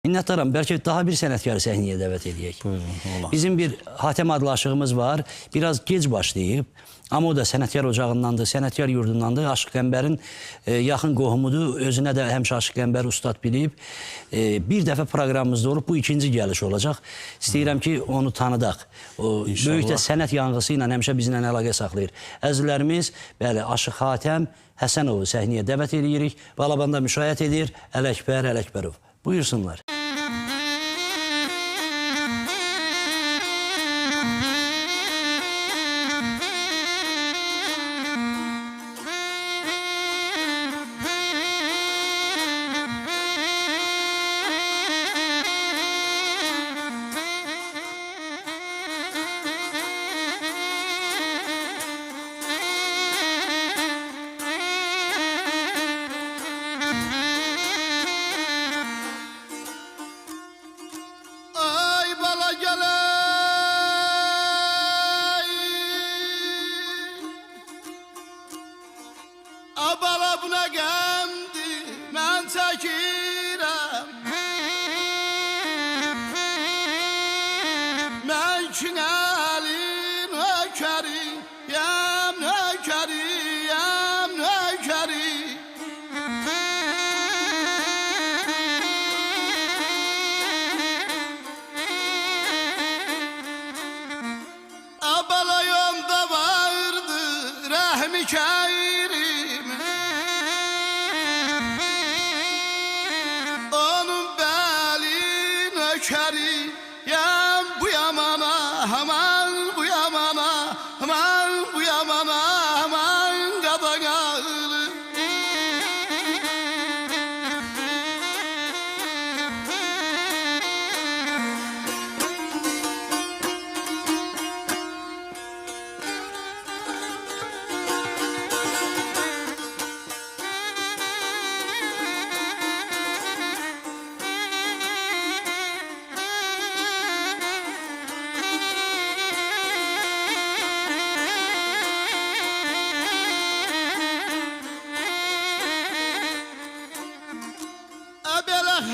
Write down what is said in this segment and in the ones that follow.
Minnətdaram. Bəlkə daha bir sənətkarı səhnəyə dəvət edək. Buyurun, Bizim bir Hatəm adlı aşığımız var. Biraz gec başlayıb. Amma o da sənətkar ocağındandır, sənətkar yurdundandır. Aşıq Qəmbərin yaxın qohumudur. Özünə də həmişə Aşıq Qəmbər ustad bilib. Bir dəfə proqramımızda olub. Bu ikinci gəliş olacaq. İstəyirəm ki, onu tanıdaq. O böyük də sənət yanğısı ilə həmişə bizimlə əlaqə saxlayır. Əzizlərimiz, bəli, Aşıq Hatəm Həsənovu səhnəyə dəvət edirik. Balabanda müşayiət edir. Ələkbər Ələkbərov. Buyursunlar. Abala buna qəmdi, mən çəkirəm. Mən kinəlin nökəriyəm, nökəriyəm, nökəri. Abala yolda vardı, rəhmi kəyri. Nökəriyəm bu yamana, aman bu yamana, aman bu yamana, aman qadağalı.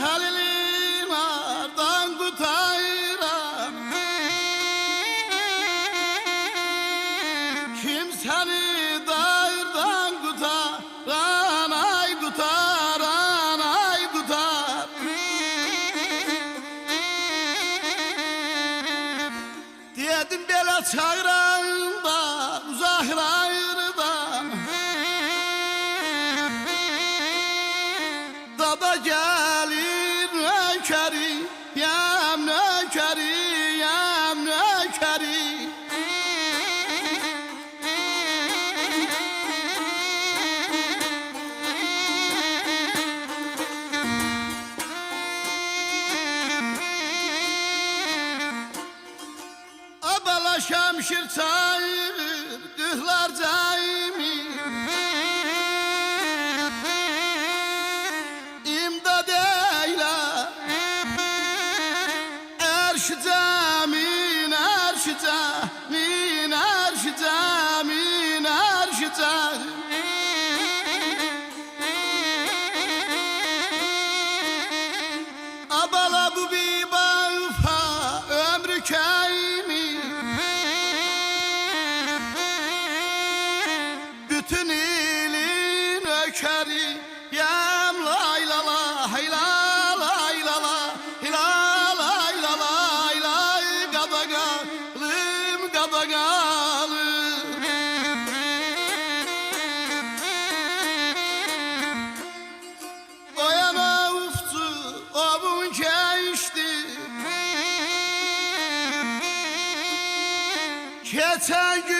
Halilim ardan qutayram. Kimsəni dayırdan qutaran, ay qutaran, ay qutar. Dedim belə çağıran da uzaqlardan. Dada gəlir nökəriyəm, nökəriyəm, nökəri. Abala şəmşir çayır, qıhlar caymi. Arşicamin, arşicamin, arşicamin, arşicamin. Abala bu bir bağfa ömrü kəymi. Bütün ilin nökəriyəm, laylala, haylala, haylala, hilala, haylala. Geçen gün